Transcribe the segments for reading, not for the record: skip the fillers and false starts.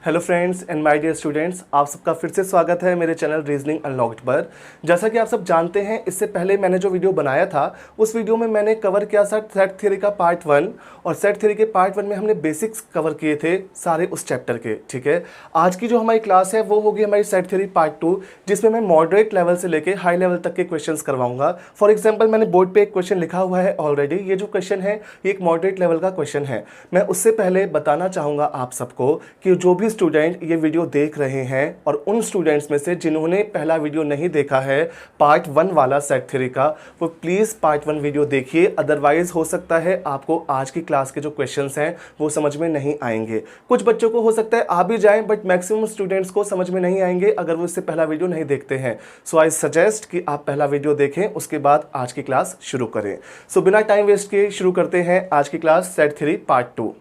Hello friends and my dear students, आप सबका फिर से स्वागत है मेरे चैनल रीजनिंग अनलॉक्ड पर। जैसा कि आप सब जानते हैं, इससे पहले मैंने जो वीडियो बनाया था उस वीडियो में मैंने कवर किया था सेट थ्योरी का पार्ट 1, और सेट थ्योरी के पार्ट 1 में हमने बेसिक्स कवर किए थे सारे उस चैप्टर के। ठीक है, आज की जो हमारी क्लास है वो होगी हमारी सेट थ्योरी पार्ट 2, जिसमें मैं मॉडरेट लेवल से लेकर हाई लेवल तक के क्वेश्चन करवाऊंगा। फॉर एग्जाम्पल, मैंने बोर्ड पर एक क्वेश्चन लिखा हुआ है ऑलरेडी। ये जो क्वेश्चन है ये एक मॉडरेट लेवल का क्वेश्चन है। मैं उससे पहले बताना चाहूँगा आप सबको कि जो भी स्टूडेंट ये वीडियो देख रहे हैं और उन स्टूडेंट्स में से जिन्होंने पहला वीडियो नहीं देखा है पार्ट 1 वाला सेट थ्योरी का, वो प्लीज़ पार्ट 1 वीडियो देखिए। अदरवाइज हो सकता है आपको आज की क्लास के जो क्वेश्चंस हैं वो समझ में नहीं आएंगे। कुछ बच्चों को हो सकता है आ भी जाएं, बट मैक्सिमम स्टूडेंट्स को समझ में नहीं आएंगे अगर वो इससे पहला वीडियो नहीं देखते हैं। सो आई सजेस्ट कि आप पहला वीडियो देखें, उसके बाद आज की क्लास शुरू करें। सो बिना टाइम वेस्ट किए शुरू करते हैं आज की क्लास सेट थ्योरी पार्ट 2।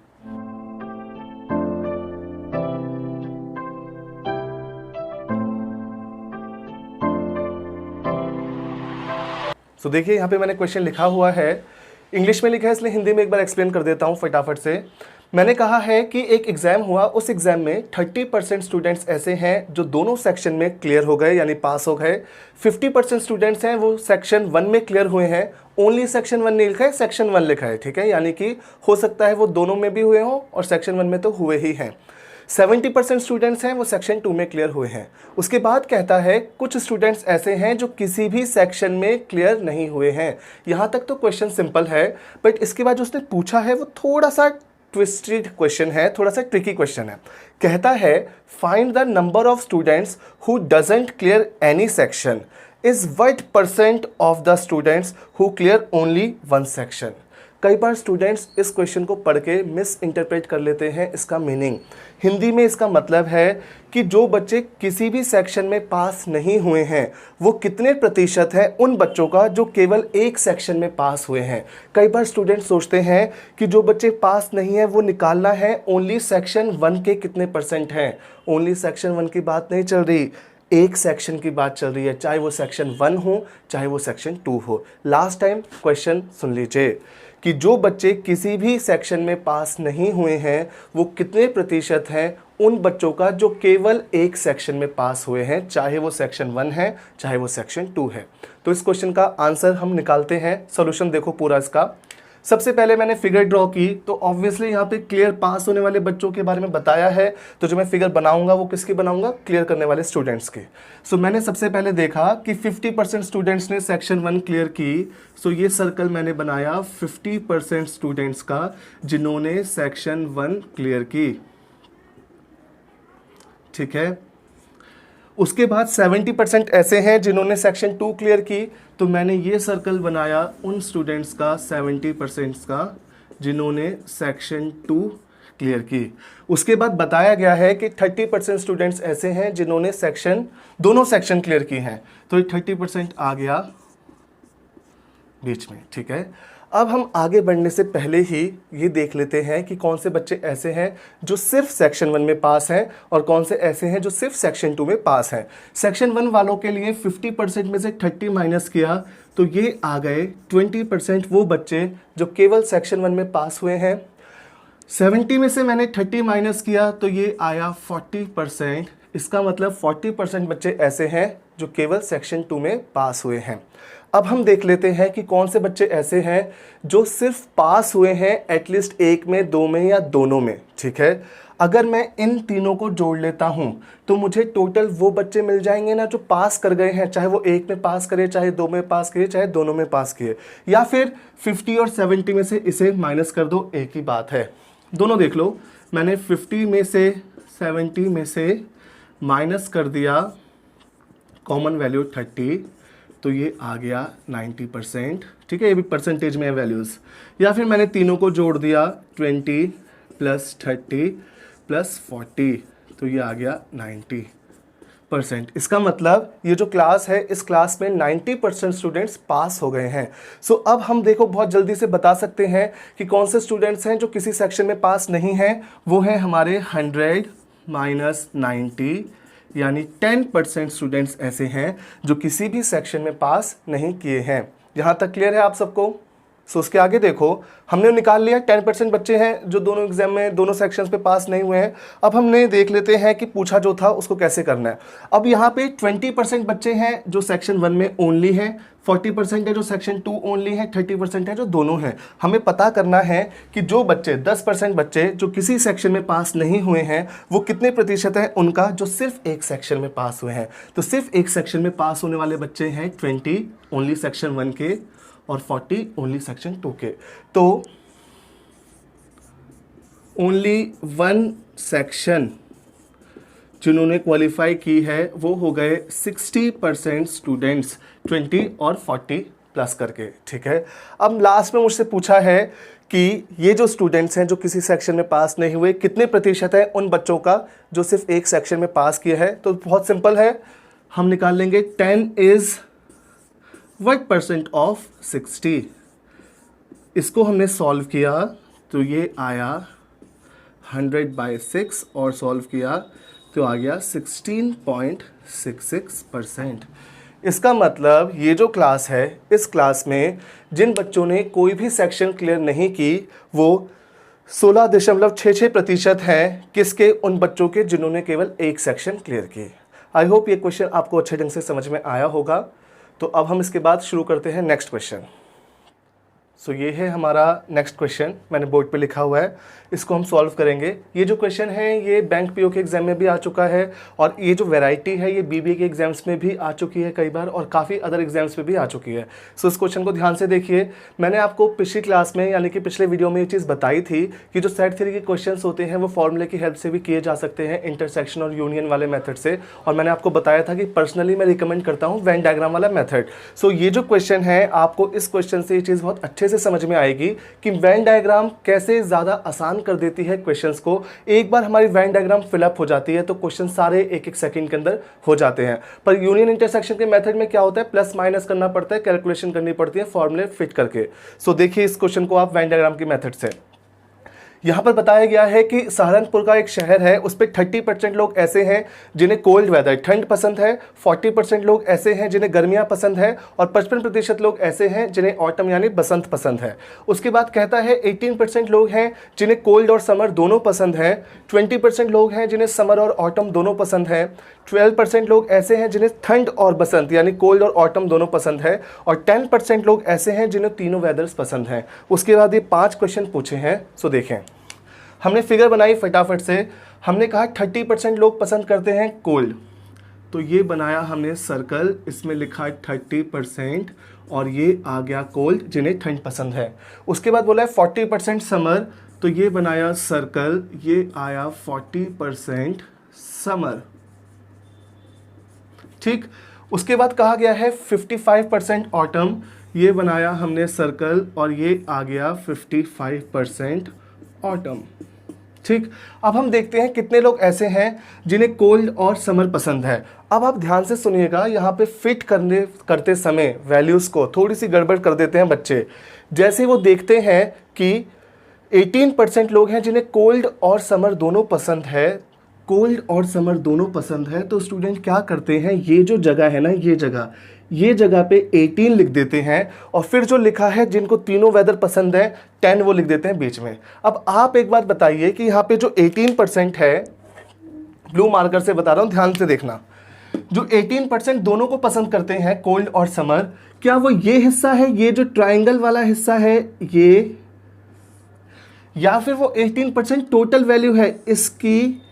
सो देखिए, यहाँ पे मैंने क्वेश्चन लिखा हुआ है, इंग्लिश में लिखा है इसलिए हिंदी में एक बार एक्सप्लेन कर देता हूँ फटाफट से। मैंने कहा है कि एक एग्जाम हुआ, उस एग्जाम में 30% स्टूडेंट्स ऐसे हैं जो दोनों सेक्शन में क्लियर हो गए यानी पास हो गए। 50% स्टूडेंट्स हैं वो सेक्शन 1 में क्लियर हुए हैं। ओनली सेक्शन 1 नहीं लिखा है, सेक्शन 1 लिखा है। ठीक है, यानी कि हो सकता है वो दोनों में भी हुए हों और सेक्शन 1 में तो हुए ही हैं। 70% स्टूडेंट्स हैं वो सेक्शन 2 में क्लियर हुए हैं। उसके बाद कहता है कुछ स्टूडेंट्स ऐसे हैं जो किसी भी सेक्शन में क्लियर नहीं हुए हैं। यहाँ तक तो क्वेश्चन सिंपल है, बट इसके बाद जो उसने पूछा है वो थोड़ा सा ट्विस्टेड क्वेश्चन है, थोड़ा सा ट्रिकी क्वेश्चन है। कहता है find the number of students who doesn't clear any section is what percent of the students who clear only one section. कई बार स्टूडेंट्स इस क्वेश्चन को पढ़ के मिस इंटरप्रेट कर लेते हैं इसका मीनिंग। हिंदी में इसका मतलब है कि जो बच्चे किसी भी सेक्शन में पास नहीं हुए हैं वो कितने प्रतिशत है उन बच्चों का जो केवल एक सेक्शन में पास हुए हैं। कई बार स्टूडेंट सोचते हैं कि जो बच्चे पास नहीं है वो निकालना है ओनली सेक्शन 1 के कितने परसेंट हैं। ओनली सेक्शन 1 की बात नहीं चल रही, एक सेक्शन की बात चल रही है, चाहे वो सेक्शन 1 हो चाहे वो सेक्शन 2 हो। लास्ट टाइम क्वेश्चन सुन लीजिए कि जो बच्चे किसी भी सेक्शन में पास नहीं हुए हैं वो कितने प्रतिशत हैं उन बच्चों का जो केवल एक सेक्शन में पास हुए हैं, चाहे वो सेक्शन 1 है चाहे वो सेक्शन 2 है। तो इस क्वेश्चन का आंसर हम निकालते हैं। सॉल्यूशन देखो पूरा इसका। सबसे पहले मैंने फिगर ड्रॉ की, तो ऑब्वियसली यहाँ पे क्लियर पास होने वाले बच्चों के बारे में बताया है, तो जो मैं फिगर बनाऊंगा वो किसकी बनाऊंगा, क्लियर करने वाले स्टूडेंट्स के। सो मैंने सबसे पहले देखा कि 50% स्टूडेंट्स ने सेक्शन 1 क्लियर की। सो ये सर्कल मैंने बनाया 50% स्टूडेंट्स का जिन्होंने सेक्शन 1 क्लियर की। ठीक है, उसके बाद 70% ऐसे हैं जिन्होंने सेक्शन 2 क्लियर की, तो मैंने ये सर्कल बनाया उन स्टूडेंट्स का 70% का जिन्होंने सेक्शन 2 क्लियर की। उसके बाद बताया गया है कि 30% स्टूडेंट्स ऐसे हैं जिन्होंने दोनों सेक्शन क्लियर की हैं, तो ये 30% आ गया बीच में। ठीक है, अब हम आगे बढ़ने से पहले ही ये देख लेते हैं कि कौन से बच्चे ऐसे हैं जो सिर्फ सेक्शन 1 में पास हैं और कौन से ऐसे हैं जो सिर्फ सेक्शन 2 में पास हैं। सेक्शन 1 वालों के लिए 50% में से 30 माइनस किया तो ये आ गए 20% वो बच्चे जो केवल सेक्शन 1 में पास हुए हैं। 70 में से मैंने 30 माइनस किया तो ये आया 40%। इसका मतलब 40% बच्चे ऐसे हैं जो केवल सेक्शन 2 में पास हुए हैं। अब हम देख लेते हैं कि कौन से बच्चे ऐसे हैं जो सिर्फ पास हुए हैं एटलीस्ट एक में, 2 में या दोनों में। ठीक है, अगर मैं इन तीनों को जोड़ लेता हूं तो मुझे टोटल वो बच्चे मिल जाएंगे ना जो पास कर गए हैं, चाहे वो एक में पास करे, चाहे 2 में पास किए, चाहे दोनों में पास किए। या फिर 50 और 70 में से इसे माइनस कर दो, एक ही बात है। दोनों देख लो, मैंने 50 में से 70 में से माइनस कर दिया कॉमन वैल्यू 30, तो ये आ गया 90%। ठीक है, ये भी परसेंटेज में है वैल्यूज़। या फिर मैंने तीनों को जोड़ दिया 20 + 30 + 40, तो ये आ गया 90%। इसका मतलब ये जो क्लास है इस क्लास में 90% स्टूडेंट्स पास हो गए हैं। सो अब हम देखो बहुत जल्दी से बता सकते हैं कि कौन से स्टूडेंट्स हैं जो किसी सेक्शन में पास नहीं हैं। वो हैं हमारे 100 - 90, यानी 10% स्टूडेंट्स ऐसे हैं जो किसी भी सेक्शन में पास नहीं किए हैं। यहाँ तक क्लियर है आप सबको? सो उसके आगे देखो, हमने निकाल लिया 10% बच्चे हैं जो दोनों एग्जाम में दोनों सेक्शंस पे पास नहीं हुए हैं। अब हमने देख लेते हैं कि पूछा जो था उसको कैसे करना है। अब यहाँ पे 20% बच्चे हैं जो सेक्शन 1 में ओनली है, 40% है जो सेक्शन 2 ओनली है, 30% है जो दोनों हैं। हमें पता करना है कि जो बच्चे 10% बच्चे जो किसी सेक्शन में पास नहीं हुए हैं वो कितने प्रतिशत है उनका जो सिर्फ एक सेक्शन में पास हुए हैं। तो सिर्फ एक सेक्शन में पास होने वाले बच्चे हैं 20 ओनली सेक्शन 1 के और 40 ओनली सेक्शन 2 के। तो ओनली 1 सेक्शन जिन्होंने क्वालिफाई की है वो हो गए 60% स्टूडेंट्स 20 और 40 प्लस करके। ठीक है, अब लास्ट में मुझसे पूछा है कि ये जो स्टूडेंट्स हैं जो किसी सेक्शन में पास नहीं हुए कितने प्रतिशत है उन बच्चों का जो सिर्फ एक सेक्शन में पास किया है। तो बहुत सिंपल है, हम निकाल लेंगे 10 इज what % ऑफ 60। इसको हमने सॉल्व किया तो ये आया 100/6 और सॉल्व किया तो आ गया 16.66%। इसका मतलब ये जो क्लास है इस क्लास में जिन बच्चों ने कोई भी सेक्शन क्लियर नहीं की वो 16.66% हैं किसके, उन बच्चों के जिन्होंने केवल एक सेक्शन क्लियर की। आई होप ये क्वेश्चन आपको अच्छे ढंग से समझ में आया होगा। तो अब हम इसके बाद शुरू करते हैं नेक्स्ट क्वेश्चन। सो ये है हमारा नेक्स्ट क्वेश्चन, मैंने बोर्ड पे लिखा हुआ है, इसको हम सॉल्व करेंगे। ये जो क्वेश्चन है ये बैंक पीओ के एग्जाम में भी आ चुका है और ये जो वैरायटी है ये बीबीए के एग्जाम्स में भी आ चुकी है कई बार और काफ़ी अदर एग्जाम्स में भी आ चुकी है। सो इस क्वेश्चन को ध्यान से देखिए। मैंने आपको पिछली क्लास में यानी कि पिछले वीडियो में ये चीज़ बताई थी कि जो सेट थ्योरी के क्वेश्चन होते हैं वो फॉर्मूले की हेल्प से भी किए जा सकते हैं, इंटरसेक्शन और यूनियन वाले मेथड से। और मैंने आपको बताया था कि पर्सनली मैं रिकमेंड करता हूँ वेन डायग्राम वाला मेथड। सो ये जो क्वेश्चन है आपको इस क्वेश्चन से ये चीज़ बहुत अच्छे से समझ में आएगी कि वेन डायग्राम कैसे ज़्यादा आसान कर देती है क्वेश्चंस को। एक बार हमारी वेन डायग्राम फिलअप हो जाती है तो क्वेश्चन सारे एक एक सेकंड के अंदर हो जाते हैं। पर यूनियन इंटरसेक्शन के मेथड में क्या होता है, प्लस माइनस करना पड़ता है, कैलकुलेशन करनी पड़ती है फॉर्मूले फिट करके। सो देखिए इस क्वेश्चन को आप वेन डायग्राम की मेथड से। यहाँ पर बताया गया है कि सहारनपुर का एक शहर है, उस पर 30% लोग ऐसे हैं जिन्हें कोल्ड वेदर ठंड पसंद है, 40% लोग ऐसे हैं जिन्हें गर्मियाँ पसंद है और 55% लोग ऐसे हैं जिन्हें ऑटम यानी बसंत पसंद है। उसके बाद कहता है 18% लोग हैं जिन्हें कोल्ड और समर दोनों पसंद है, 20% लोग हैं जिन्हें समर और ऑटम दोनों पसंद है, 12% लोग ऐसे हैं जिन्हें ठंड और बसंत यानी कोल्ड और ऑटम दोनों पसंद है और 10% लोग ऐसे हैं जिन्हें तीनों वेदर्स पसंद हैं। उसके बाद ये 5 क्वेश्चन पूछे हैं। सो देखें, हमने फिगर बनाई फटाफट से। हमने कहा 30% लोग पसंद करते हैं कोल्ड, तो ये बनाया हमने सर्कल, इसमें लिखा 30% और ये आ गया कोल्ड जिन्हें ठंड पसंद है। उसके बाद बोला है 40% समर, तो ये बनाया सर्कल, ये आया 40% समर। ठीक, उसके बाद कहा गया है 55% ऑटम, ये बनाया हमने सर्कल और ये आ गया 55% ऑटम। ठीक, अब हम देखते हैं कितने लोग ऐसे हैं जिन्हें कोल्ड और समर पसंद है। अब आप ध्यान से सुनिएगा, यहाँ पे फिट करते समय वैल्यूज़ को थोड़ी सी गड़बड़ कर देते हैं बच्चे। जैसे वो देखते हैं कि 18% लोग हैं जिन्हें कोल्ड और समर दोनों पसंद है, कोल्ड और समर दोनों पसंद है, तो स्टूडेंट क्या करते हैं, ये जो जगह है ना, ये जगह पे 18 लिख देते हैं और फिर जो लिखा है जिनको तीनों वेदर पसंद है 10 वो लिख देते हैं बीच में। अब आप एक बात बताइए कि यहाँ पे जो 18% है, ब्लू मार्कर से बता रहा हूँ, ध्यान से देखना, जो 18% दोनों को पसंद करते हैं कोल्ड और समर, क्या वो ये हिस्सा है, ये जो ट्राइंगल वाला हिस्सा है ये, या फिर वो 18% टोटल वैल्यू है इसकी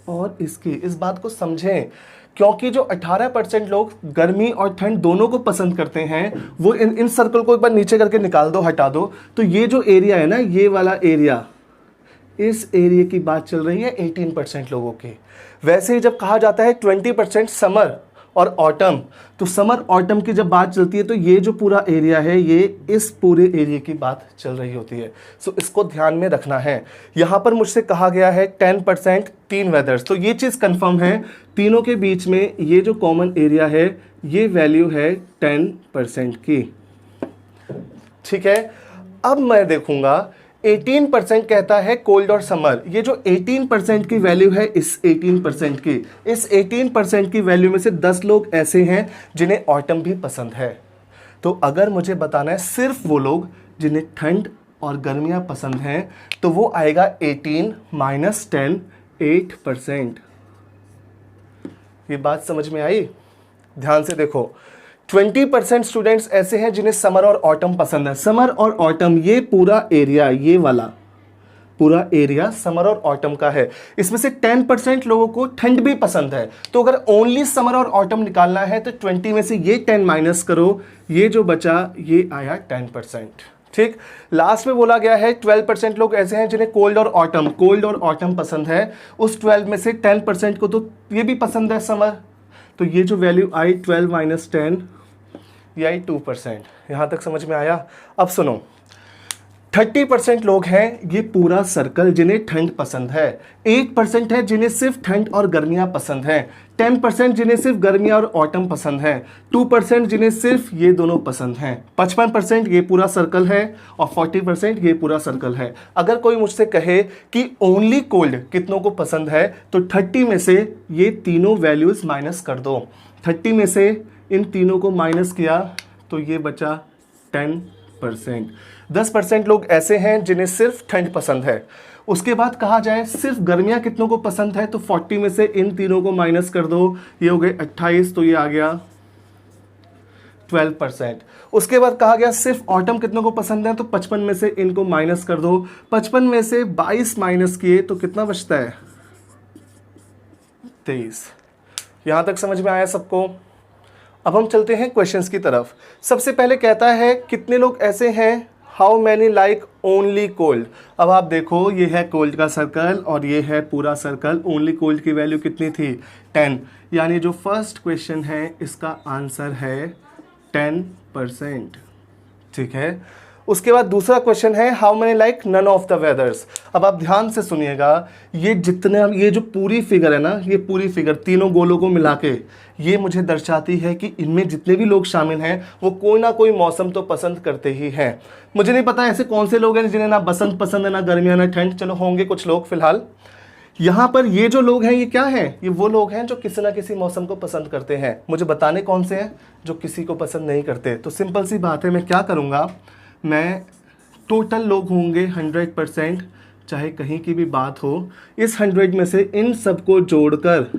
और इसकी? इस बात को समझें, क्योंकि जो 18% लोग गर्मी और ठंड दोनों को पसंद करते हैं वो इन सर्कल को एक बार नीचे करके निकाल दो, हटा दो, तो ये जो एरिया है ना, ये वाला एरिया, इस एरिया की बात चल रही है 18% लोगों की। वैसे ही जब कहा जाता है 20% समर और ऑटम, तो समर ऑटम की जब बात चलती है तो ये जो पूरा एरिया है ये इस पूरे एरिया की बात चल रही होती है। सो इसको ध्यान में रखना है। यहाँ पर मुझसे कहा गया है 10% तीन वेदर्स, तो ये चीज़ कंफर्म है, तीनों के बीच में ये जो कॉमन एरिया है ये वैल्यू है 10% की। ठीक है, अब मैं देखूंगा 18% कहता है कोल्ड और समर, ये जो 18% की वैल्यू है इस 18% की वैल्यू में से 10 लोग ऐसे हैं जिन्हें ऑटम भी पसंद है। तो अगर मुझे बताना है सिर्फ वो लोग जिन्हें ठंड और गर्मियाँ पसंद हैं, तो वो आएगा 18 माइनस 10, 8%। ये बात समझ में आई? ध्यान से देखो, 20% स्टूडेंट्स ऐसे हैं जिन्हें समर और ऑटम पसंद है। समर और ऑटम, ये पूरा एरिया, ये वाला पूरा एरिया समर और ऑटम का है। इसमें से 10% लोगों को ठंड भी पसंद है। तो अगर ओनली समर और ऑटम निकालना है तो 20 में से ये 10 माइनस करो, ये जो बचा ये आया 10%। ठीक, लास्ट में बोला गया है 12% लोग ऐसे हैं जिन्हें कोल्ड और ऑटम पसंद है। उस 12 में से 10% को तो ये भी पसंद है समर, तो ये जो वैल्यू आई 12 माइनस 10, ये आई 2%। यहाँ तक समझ में आया? अब सुनो, 30% लोग हैं ये पूरा सर्कल जिन्हें ठंड पसंद है, 8% है जिन्हें सिर्फ ठंड और गर्मियाँ पसंद हैं, 10% जिन्हें सिर्फ गर्मियाँ और ऑटम पसंद है, 2% जिन्हें सिर्फ ये दोनों पसंद हैं, 55% ये पूरा सर्कल है और 40% ये पूरा सर्कल है। अगर कोई मुझसे कहे कि ओनली कोल्ड कितनों को पसंद है, तो 30 में से ये तीनों वैल्यूज़ माइनस कर दो। 30 में से इन तीनों को माइनस किया तो ये बचा 10%। 10% लोग ऐसे हैं जिन्हें सिर्फ ठंड पसंद है। उसके बाद कहा जाए सिर्फ गर्मियाँ कितनों को पसंद है, तो 40 में से इन तीनों को माइनस कर दो, ये हो गए 28, तो ये आ गया 12%। उसके बाद कहा गया सिर्फ ऑटम कितनों को पसंद है, तो 55 में से इनको माइनस कर दो, 55 में से 22 माइनस किए तो कितना बचता है? 23। यहाँ तक समझ में आया सबको? अब हम चलते हैं क्वेश्चंस की तरफ। सबसे पहले कहता है कितने लोग ऐसे हैं, how many like only cold. अब आप देखो, ये है कोल्ड का सर्कल और ये है पूरा सर्कल। ओनली कोल्ड की वैल्यू कितनी थी? 10। यानी जो फर्स्ट क्वेश्चन है इसका आंसर है 10%। ठीक है। उसके बाद दूसरा क्वेश्चन है how many like none of the weathers. अब आप ध्यान से सुनिएगा, ये जो पूरी फिगर है ना, ये पूरी फिगर तीनों गोलों को मिला के ये मुझे दर्शाती है कि इनमें जितने भी लोग शामिल हैं वो कोई ना कोई मौसम तो पसंद करते ही हैं। मुझे नहीं पता ऐसे कौन से लोग हैं जिन्हें ना बसंत पसंद है, ना गर्मियाँ, ना ठंड। चलो होंगे कुछ लोग फिलहाल। यहाँ पर ये जो लोग हैं ये क्या हैं? ये वो लोग हैं जो किसी ना किसी मौसम को पसंद करते हैं। मुझे बताने कौन से हैं जो किसी को पसंद नहीं करते। तो सिंपल सी बात है, मैं क्या करूँगा, मैं टोटल लोग होंगे 100%, चाहे कहीं की भी बात हो, इस 100 में से इन सबको जोड़कर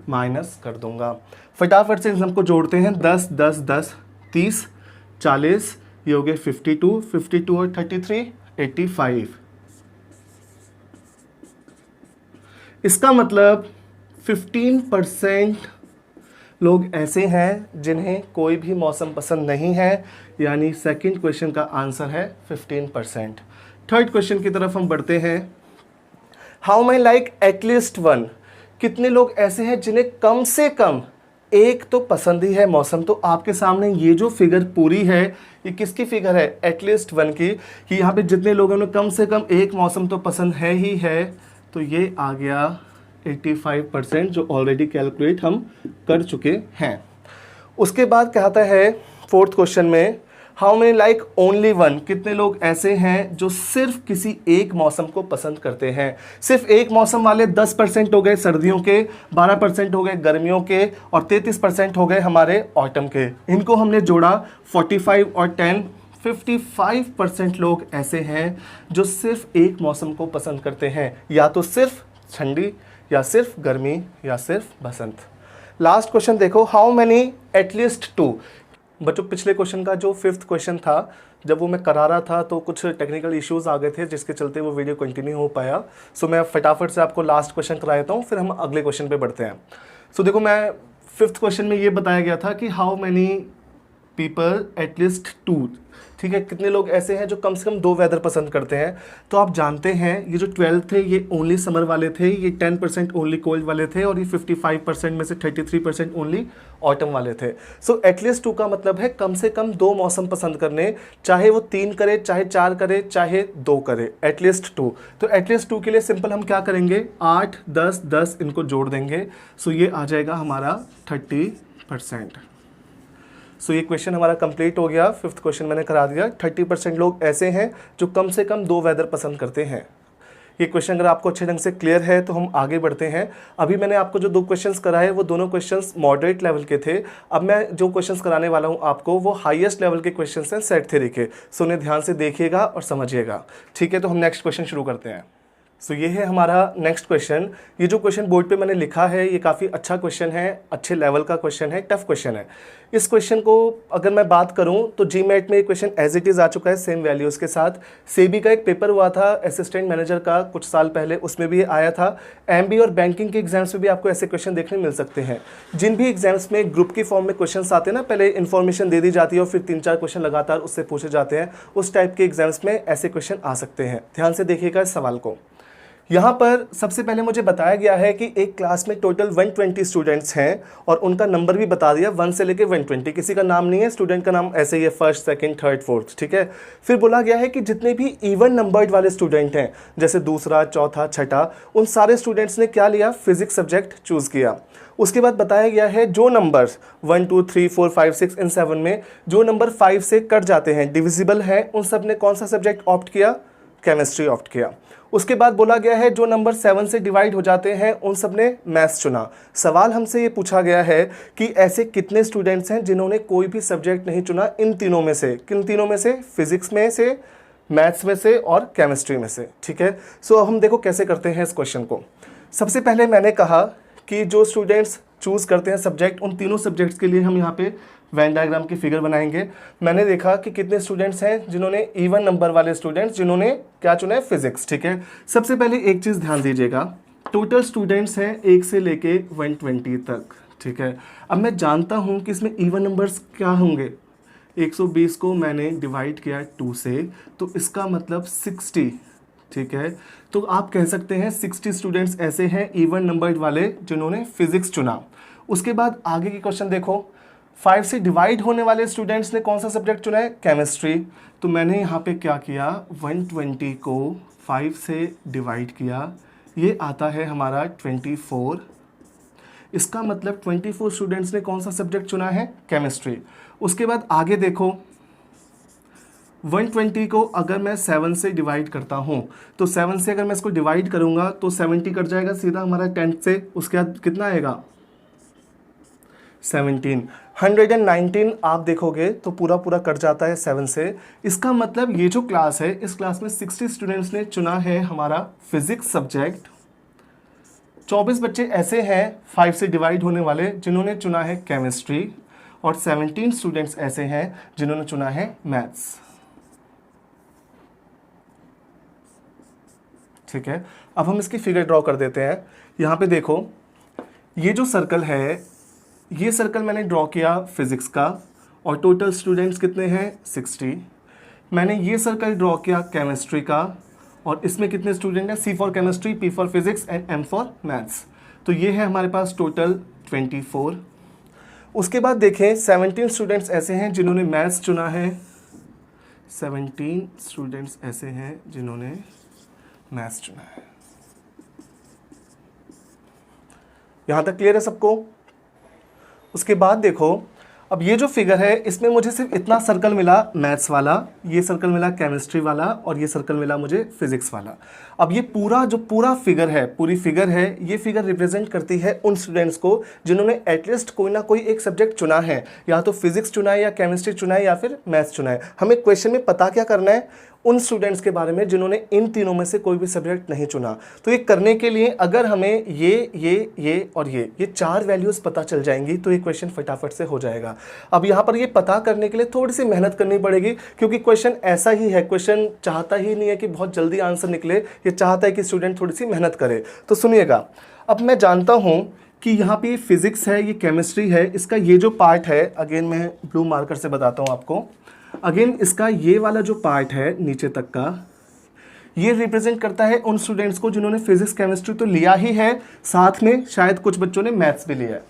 माइनस कर दूंगा। फटाफट से इन सबको जोड़ते हैं, 10 10 10 30 40, ये हो गए 52 और 33 85। इसका मतलब 15% लोग ऐसे हैं जिन्हें कोई भी मौसम पसंद नहीं है, यानी सेकंड क्वेश्चन का आंसर है 15%। थर्ड क्वेश्चन की तरफ हम बढ़ते हैं। How many like at least one. कितने लोग ऐसे हैं जिन्हें कम से कम एक तो पसंद ही है मौसम। तो आपके सामने ये जो फिगर पूरी है ये किसकी फिगर है? एटलीस्ट वन की। कि यहाँ पे जितने लोगों ने कम से कम एक मौसम तो पसंद है ही है, तो ये आ गया 85%, जो ऑलरेडी कैलकुलेट हम कर चुके हैं। उसके बाद कहता है फोर्थ क्वेश्चन में how many like only one. कितने लोग ऐसे हैं जो सिर्फ किसी एक मौसम को पसंद करते हैं। सिर्फ एक मौसम वाले 10% हो गए सर्दियों के, 12% हो गए गर्मियों के और 33% हो गए हमारे ऑटम के। इनको हमने जोड़ा 45 और 10, 55% लोग ऐसे हैं जो सिर्फ एक मौसम को पसंद करते हैं, या तो सिर्फ ठंडी, या सिर्फ गर्मी, या सिर्फ बसंत। लास्ट क्वेश्चन देखो, हाउ मैनी एटलीस्ट टू। बच्चों पिछले क्वेश्चन का जो 5th क्वेश्चन था, जब वो मैं करा रहा था तो कुछ टेक्निकल इश्यूज आ गए थे जिसके चलते वो वीडियो कंटिन्यू हो पाया। सो मैं फटाफट से आपको लास्ट क्वेश्चन करा देता हूँ, फिर हम अगले क्वेश्चन पे बढ़ते हैं। सो देखो, मैं 5th क्वेश्चन में ये बताया गया था कि how many people at least to. ठीक है, कितने लोग ऐसे हैं जो कम से कम 2 वेदर पसंद करते हैं। तो आप जानते हैं ये जो 12 थे ये ओनली समर वाले थे, ये 10% ओनली कोल्ड वाले थे और ये 55% में से 33% ओनली ऑटम वाले थे। सो एटलीस्ट 2 का मतलब है कम से कम 2 मौसम पसंद करने, चाहे वो 3 करे, चाहे 4 करे, चाहे 2 करे, एटलीस्ट 2। तो एटलीस्ट 2 के लिए सिंपल हम क्या करेंगे, 8 10 10 इनको जोड़ देंगे। सो ये आ जाएगा हमारा 30%। सो ये क्वेश्चन हमारा कंप्लीट हो गया। 5th क्वेश्चन मैंने करा दिया। 30% लोग ऐसे हैं जो कम से कम 2 वेदर पसंद करते हैं। ये क्वेश्चन अगर आपको अच्छे ढंग से क्लियर है तो हम आगे बढ़ते हैं। अभी मैंने आपको जो 2 क्वेश्चंस कराए वो दोनों क्वेश्चंस मॉडरेट लेवल के थे। अब मैं जो क्वेश्चंस कराने वाला हूँ आपको वो हाईएस्ट लेवल के क्वेश्चंस हैं सेट थ्योरी के। सो उन्हें ध्यान से देखिएगा और समझिएगा, ठीक है। तो हम नेक्स्ट क्वेश्चन शुरू करते हैं। सो ये है हमारा नेक्स्ट क्वेश्चन। ये जो क्वेश्चन बोर्ड पे मैंने लिखा है ये काफ़ी अच्छा क्वेश्चन है, अच्छे लेवल का क्वेश्चन है, टफ क्वेश्चन है। इस क्वेश्चन को अगर मैं बात करूं तो जीमेट में ये क्वेश्चन एज इट इज़ आ चुका है सेम वैल्यूज़ के साथ। सेबी का एक पेपर हुआ था असिस्टेंट मैनेजर का कुछ साल पहले, उसमें भी आया था। एमबी और बैंकिंग के एग्जाम्स में भी आपको ऐसे क्वेश्चन देखने मिल सकते हैं। जिन भी एग्जाम्स में ग्रुप की फॉर्म में क्वेश्चन आते हैं ना, पहले इन्फॉर्मेशन दे दी जाती है और फिर 3-4 क्वेश्चन लगातार उससे पूछे जाते हैं, उस टाइप के एग्जाम्स में ऐसे क्वेश्चन आ सकते हैं। ध्यान से देखिएगा इस सवाल को। यहाँ पर सबसे पहले मुझे बताया गया है कि एक क्लास में टोटल 120 स्टूडेंट्स हैं और उनका नंबर भी बता दिया 1 से लेके 120। किसी का नाम नहीं है, स्टूडेंट का नाम ऐसे ही है, फर्स्ट, सेकंड, थर्ड, फोर्थ, ठीक है। फिर बोला गया है कि जितने भी इवन नंबर्ड वाले स्टूडेंट हैं, जैसे दूसरा, चौथा, छठा, उन सारे स्टूडेंट्स ने क्या लिया, फिजिक्स सब्जेक्ट चूज़ किया। उसके बाद बताया गया है जो नंबर्स 1, 2, 3, 4, 5, 6 इन 7 में जो नंबर 5 से कट जाते हैं, डिविजिबल हैं, उन सब ने कौन सा सब्जेक्ट ऑप्ट किया, केमिस्ट्री ऑप्ट किया। उसके बाद बोला गया है जो नंबर 7 से डिवाइड हो जाते हैं उन सब ने मैथ्स चुना। सवाल हमसे ये पूछा गया है कि ऐसे कितने स्टूडेंट्स हैं जिन्होंने कोई भी सब्जेक्ट नहीं चुना इन तीनों में से। किन तीनों में से, फिजिक्स में से, मैथ्स में से और केमिस्ट्री में से, ठीक है। सो अब हम देखो कैसे करते हैं इस क्वेश्चन को। सबसे पहले मैंने कहा कि जो स्टूडेंट्स चूज़ करते हैं सब्जेक्ट, उन तीनों सब्जेक्ट्स के लिए हम यहाँ पे वेन डायग्राम की फिगर बनाएंगे। मैंने देखा कि कितने स्टूडेंट्स हैं जिन्होंने इवन नंबर वाले स्टूडेंट्स जिन्होंने क्या चुना है, फिजिक्स, ठीक है। सबसे पहले एक चीज़ ध्यान दीजिएगा, टोटल स्टूडेंट्स हैं 1 से लेके 120 तक, ठीक है। अब मैं जानता हूँ कि इसमें इवन नंबर्स क्या होंगे। 120 को मैंने डिवाइड किया 2 से, तो इसका मतलब 60, ठीक है। तो आप कह सकते हैं 60 स्टूडेंट्स ऐसे हैं इवन नंबर्ड वाले जिन्होंने फिजिक्स चुना। उसके बाद आगे की क्वेश्चन देखो, 5 से डिवाइड होने वाले स्टूडेंट्स ने कौन सा सब्जेक्ट चुना है, केमिस्ट्री। तो मैंने यहाँ पे क्या किया, 120 को 5 से डिवाइड किया, ये आता है हमारा 24। इसका मतलब 24 स्टूडेंट्स ने कौन सा सब्जेक्ट चुना है, केमिस्ट्री। उसके बाद आगे देखो, 120 को अगर मैं 7 से डिवाइड करता हूँ तो 7 से अगर मैं इसको डिवाइड करूँगा तो 70 कट जाएगा सीधा हमारा 10 से। उसके बाद कितना आएगा, 17। 119 आप देखोगे तो पूरा पूरा कट जाता है 7 से। इसका मतलब ये जो क्लास है, इस क्लास में 60 स्टूडेंट्स ने चुना है हमारा फिजिक्स सब्जेक्ट। 24 बच्चे ऐसे हैं 5 से डिवाइड होने वाले जिन्होंने चुना है केमिस्ट्री, और 17 स्टूडेंट्स ऐसे हैं जिन्होंने चुना है मैथ्स, ठीक है। अब हम इसकी फिगर ड्रॉ कर देते हैं। यहाँ पे देखो, ये जो सर्कल है, ये सर्कल मैंने ड्रॉ किया फिजिक्स का, और टोटल स्टूडेंट्स कितने हैं, 60। मैंने ये सर्कल ड्रॉ किया केमिस्ट्री का, और इसमें कितने स्टूडेंट हैं, C for chemistry, P for physics and M for maths. तो ये है हमारे पास टोटल 24। उसके बाद देखें 17 स्टूडेंट्स ऐसे हैं जिन्होंने मैथ्स चुना है। 17 स्टूडेंट्स ऐसे हैं जिन्होंने मैथ्स चुना है। यहाँ तक क्लियर है सबको। उसके बाद देखो, अब ये जो फिगर है इसमें मुझे सिर्फ इतना सर्कल मिला मैथ्स वाला, ये सर्कल मिला केमिस्ट्री वाला, और ये सर्कल मिला मुझे फिजिक्स वाला। अब ये पूरा फिगर है, पूरी फिगर है, ये फिगर रिप्रेजेंट करती है उन स्टूडेंट्स को जिन्होंने एटलीस्ट कोई ना कोई एक सब्जेक्ट चुना है, या तो फिजिक्स चुना है, या केमिस्ट्री चुना है, या फिर मैथ्स चुना है। हमें क्वेश्चन में पता क्या करना है, उन स्टूडेंट्स के बारे में जिन्होंने इन तीनों में से कोई भी सब्जेक्ट नहीं चुना। तो ये करने के लिए अगर हमें ये और ये 4 वैल्यूज़ पता चल जाएंगी तो ये क्वेश्चन फटाफट से हो जाएगा। अब यहाँ पर ये पता करने के लिए थोड़ी सी मेहनत करनी पड़ेगी, क्योंकि क्वेश्चन ऐसा ही है, क्वेश्चन चाहता ही नहीं है कि बहुत जल्दी आंसर निकले, ये चाहता है कि स्टूडेंट थोड़ी सी मेहनत करे। तो सुनिएगा, अब मैं जानता हूँ कि यहाँ पे फिजिक्स है, ये केमिस्ट्री है, इसका ये जो पार्ट है, अगेन मैं ब्लू मार्कर से बताता हूँ आपको। अगेन इसका ये वाला जो पार्ट है नीचे तक का, ये रिप्रेजेंट करता है उन स्टूडेंट्स को जिन्होंने फिजिक्स केमिस्ट्री तो लिया ही है, साथ में शायद कुछ बच्चों ने मैथ्स भी लिया है।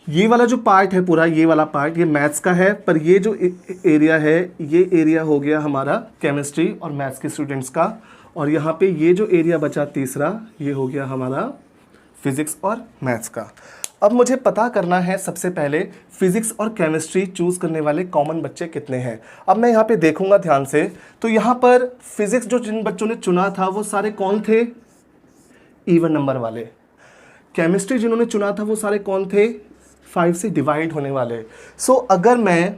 ये वाला जो पार्ट है पूरा, ये वाला पार्ट ये मैथ्स का है, पर ये जो एरिया है, ये एरिया हो गया हमारा केमिस्ट्री और मैथ्स के स्टूडेंट्स का, और यहाँ पे ये जो एरिया बचा तीसरा, ये हो गया हमारा फिजिक्स और मैथ्स का। अब मुझे पता करना है सबसे पहले फिजिक्स और केमिस्ट्री चूज़ करने वाले कॉमन बच्चे कितने हैं। अब मैं यहाँ पे देखूंगा ध्यान से, तो यहाँ पर फिजिक्स जो जिन बच्चों ने चुना था वो सारे कौन थे, इवन नंबर वाले। केमिस्ट्री जिन्होंने चुना था वो सारे कौन थे, 5 से डिवाइड होने वाले। सो अगर मैं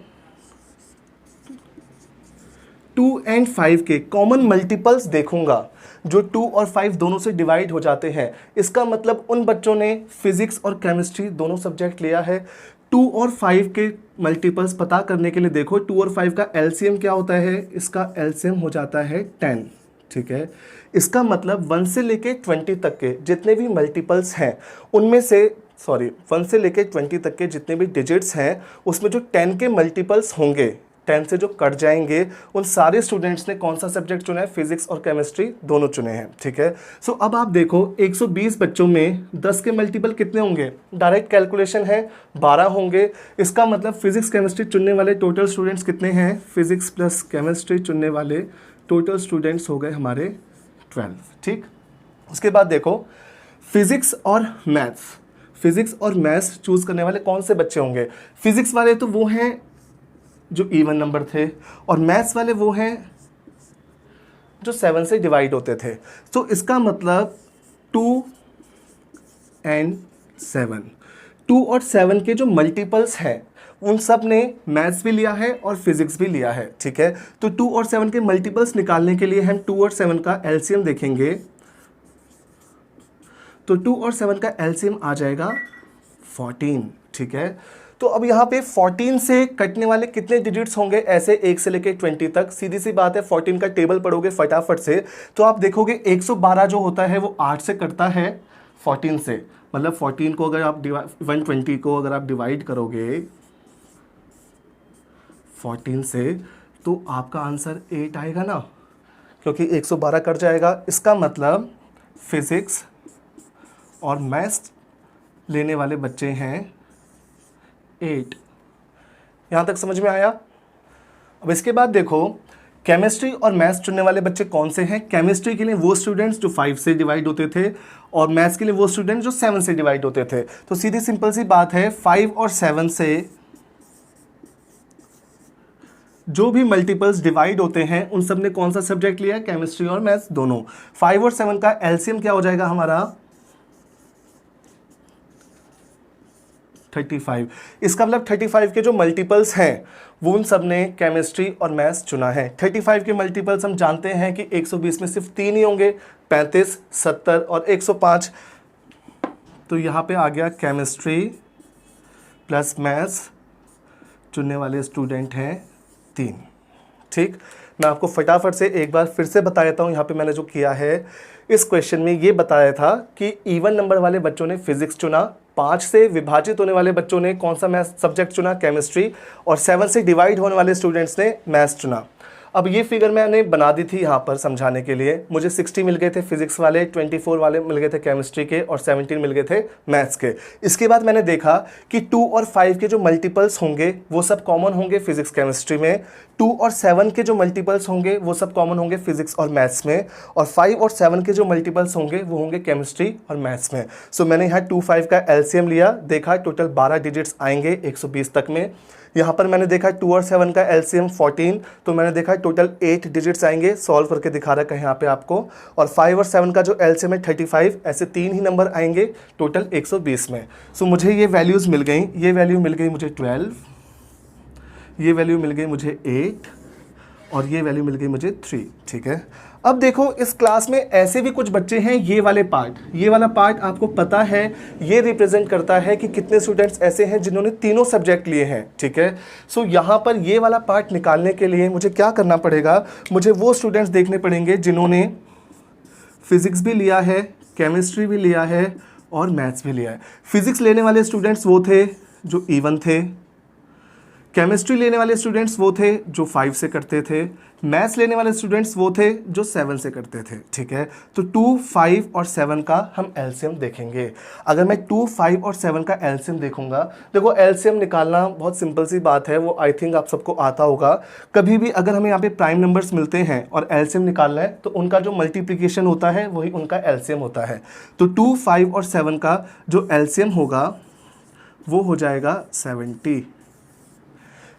2 और 5 के कॉमन मल्टीपल्स देखूंगा जो 2 और 5 दोनों से डिवाइड हो जाते हैं, इसका मतलब उन बच्चों ने फिजिक्स और केमिस्ट्री दोनों सब्जेक्ट लिया है। 2 और 5 के मल्टीपल्स पता करने के लिए देखो 2 और 5 का एलसीएम क्या होता है, इसका एलसीएम हो जाता है 10, ठीक है। इसका मतलब 1 से लेके 20 तक के जितने भी मल्टीपल्स हैं उनमें से 1 से लेके 20 तक के जितने भी डिजिट्स हैं उसमें जो 10 के मल्टीपल्स होंगे, 10 से जो कट जाएंगे, उन सारे स्टूडेंट्स ने कौन सा सब्जेक्ट चुना है, फिजिक्स और केमिस्ट्री दोनों चुने हैं, ठीक है। सो अब आप देखो 120 बच्चों में 10 के मल्टीपल कितने होंगे, डायरेक्ट कैलकुलेशन है 12 होंगे। इसका मतलब फिजिक्स केमिस्ट्री चुनने वाले टोटल स्टूडेंट्स कितने हैं, फिजिक्स प्लस केमिस्ट्री चुनने वाले टोटल स्टूडेंट्स हो गए हमारे 12, ठीक। उसके बाद देखो फिजिक्स और मैथ्स चूज करने वाले कौन से बच्चे होंगे। फिजिक्स वाले तो वो हैं जो इवन नंबर थे, और मैथ्स वाले वो हैं जो 7 से डिवाइड होते थे। तो इसका मतलब 2 और 7 के जो मल्टीपल्स हैं उन सब ने मैथ्स भी लिया है और फिजिक्स भी लिया है, ठीक है। तो 2 और 7 के मल्टीपल्स निकालने के लिए हम 2 और 7 का एलसीएम देखेंगे। तो 2 और 7 का एलसीएम आ जाएगा 14, ठीक है। तो अब यहाँ पे 14 से कटने वाले कितने डिजिट्स होंगे, ऐसे 1 से लेके 20 तक। सीधी सी बात है, 14 का टेबल पढ़ोगे फटाफट से तो आप देखोगे 112 जो होता है वो 8 से कटता है 14 से। मतलब 14 को अगर आप 120 को अगर आप डिवाइड करोगे 14 से तो आपका आंसर 8 आएगा ना, क्योंकि 112 कट जाएगा। इसका मतलब फिजिक्स और मैथ्स लेने वाले बच्चे हैं 8। यहाँ तक समझ में आया। अब इसके बाद देखो केमिस्ट्री और मैथ्स चुनने वाले बच्चे कौन से हैं। केमिस्ट्री के लिए वो स्टूडेंट्स जो 5 से डिवाइड होते थे और मैथ्स के लिए वो स्टूडेंट्स जो 7 से डिवाइड होते थे। तो सीधी सिंपल सी बात है, 5 और 7 से जो भी मल्टीपल्स डिवाइड होते हैं उन सब ने कौन सा सब्जेक्ट लिया है, केमिस्ट्री और मैथ्स दोनों। 5 और 7 का एलसीएम क्या हो जाएगा हमारा 35। इसका मतलब 35 के जो मल्टीपल्स हैं वो उन सब ने केमिस्ट्री और मैथ्स चुना है। 35 के मल्टीपल्स हम जानते हैं कि 120 में सिर्फ 3 ही होंगे, 35, 70 और 105। तो यहाँ पे आ गया केमिस्ट्री प्लस मैथ्स चुनने वाले स्टूडेंट हैं 3, ठीक। मैं आपको फटाफट से एक बार फिर से बता देता हूँ। यहाँ पे मैंने जो किया है इस क्वेश्चन में ये बताया था कि इवन नंबर वाले बच्चों ने फिजिक्स चुना, 5 से विभाजित होने वाले बच्चों ने कौन सा मैथ्स सब्जेक्ट चुना, केमिस्ट्री, और 7 से डिवाइड होने वाले स्टूडेंट्स ने मैथ्स चुना। अब ये फिगर मैंने बना दी थी यहाँ पर समझाने के लिए। मुझे 60 मिल गए थे फिजिक्स वाले, 24 वाले मिल गए थे केमिस्ट्री के, और 17 मिल गए थे मैथ्स के। इसके बाद मैंने देखा कि 2 और 5 के जो मल्टीपल्स होंगे वो सब कॉमन होंगे फिजिक्स केमिस्ट्री में, 2 और 7 के जो मल्टीपल्स होंगे वो सब कॉमन होंगे फिजिक्स और मैथ्स में, और 5 और 7 के जो मल्टीपल्स होंगे वो होंगे केमिस्ट्री और मैथ्स में। सो मैंने यहाँ 2, 5 का एलसीएम लिया, देखा टोटल 12 डिजिट्स आएंगे 120 तक में। यहाँ पर मैंने देखा 2 और 7 का एलसीएम 14, तो मैंने देखा टोटल 8 डिजिट्स आएंगे, सॉल्व करके दिखा रखा है यहाँ पे आपको। और 5 और 7 का जो एलसीएम है 35, ऐसे 3 ही नंबर आएंगे टोटल 120 में। सो मुझे ये वैल्यूज़ मिल गई, ये वैल्यू मिल गई मुझे 12, ये वैल्यू मिल गई मुझे 8, और ये वैल्यू मिल गई मुझे 3, ठीक है। अब देखो इस क्लास में ऐसे भी कुछ बच्चे हैं, ये वाला पार्ट आपको पता है, ये रिप्रेजेंट करता है कि कितने स्टूडेंट्स ऐसे हैं जिन्होंने तीनों सब्जेक्ट लिए हैं, ठीक है। सो यहाँ पर ये वाला पार्ट निकालने के लिए मुझे क्या करना पड़ेगा, मुझे वो स्टूडेंट्स देखने पड़ेंगे जिन्होंने फिजिक्स भी लिया है, केमिस्ट्री भी लिया है और मैथ्स भी लिया है। फिजिक्स लेने वाले स्टूडेंट्स वो थे जो इवन थे, केमिस्ट्री लेने वाले स्टूडेंट्स वो थे जो 5 से करते थे, मैथ्स लेने वाले स्टूडेंट्स वो थे जो 7 से करते थे, ठीक है। तो 2, 5 और 7 का हम एलसीएम देखेंगे। अगर मैं 2, 5 और 7 का एलसीएम देखूंगा, देखो एलसीएम निकालना बहुत सिंपल सी बात है, वो आई थिंक आप सबको आता होगा। कभी भी अगर हमें यहाँ पे प्राइम नंबर्स मिलते हैं और एलसीएम निकालना है तो उनका जो मल्टीप्लिकेशन होता है वही उनका एलसीएम होता है। तो 2, 5 और 7 का जो एलसीएम होगा वो हो जाएगा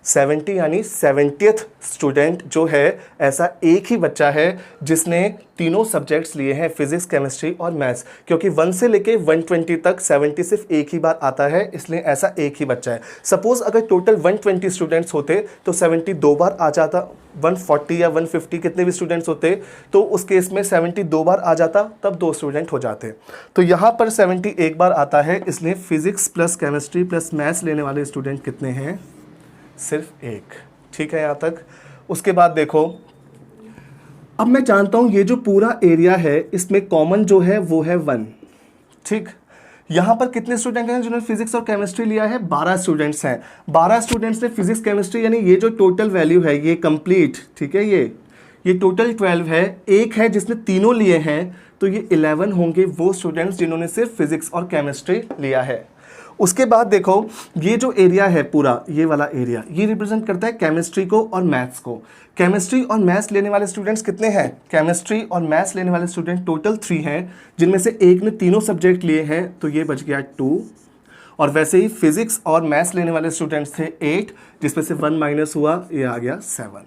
70 यानी 70th स्टूडेंट जो है, ऐसा एक ही बच्चा है जिसने तीनों सब्जेक्ट्स लिए हैं, फिजिक्स, केमिस्ट्री और मैथ्स। क्योंकि 1 से लेके 120 तक 70 सिर्फ एक ही बार आता है, इसलिए ऐसा एक ही बच्चा है। सपोज अगर टोटल 120 स्टूडेंट्स होते तो 70 दो बार आ जाता, 140 या 150 कितने भी स्टूडेंट्स होते तो उस केस में 70 दो बार आ जाता, तब 2 स्टूडेंट हो जाते। तो यहाँ पर 70 एक बार आता है, इसलिए physics plus chemistry plus maths लेने वाले स्टूडेंट कितने हैं? सिर्फ एक। ठीक है यहाँ तक। उसके बाद देखो, अब मैं जानता हूं ये जो पूरा एरिया है इसमें कॉमन जो है वो है 1। ठीक, यहां पर कितने स्टूडेंट हैं जिन्होंने फिजिक्स और केमिस्ट्री लिया है? 12 स्टूडेंट्स हैं। 12 स्टूडेंट्स ने फिजिक्स केमिस्ट्री, यानी ये जो टोटल वैल्यू है ये कंप्लीट, ठीक है, ये टोटल 12 है। एक है जिसने तीनों लिए हैं, तो ये 11 होंगे वो स्टूडेंट्स जिन्होंने सिर्फ फिजिक्स और केमिस्ट्री लिया है। उसके बाद देखो, ये जो एरिया है पूरा, ये वाला एरिया, ये रिप्रेजेंट करता है केमिस्ट्री को और मैथ्स को। केमिस्ट्री और मैथ्स लेने वाले स्टूडेंट्स कितने हैं? केमिस्ट्री और मैथ्स लेने वाले स्टूडेंट टोटल 3 हैं, जिनमें से एक ने तीनों सब्जेक्ट लिए हैं, तो ये बच गया 2। और वैसे ही फिजिक्स और मैथ्स लेने वाले स्टूडेंट्स थे 8, जिसमें से 1 माइनस हुआ, ये आ गया 7।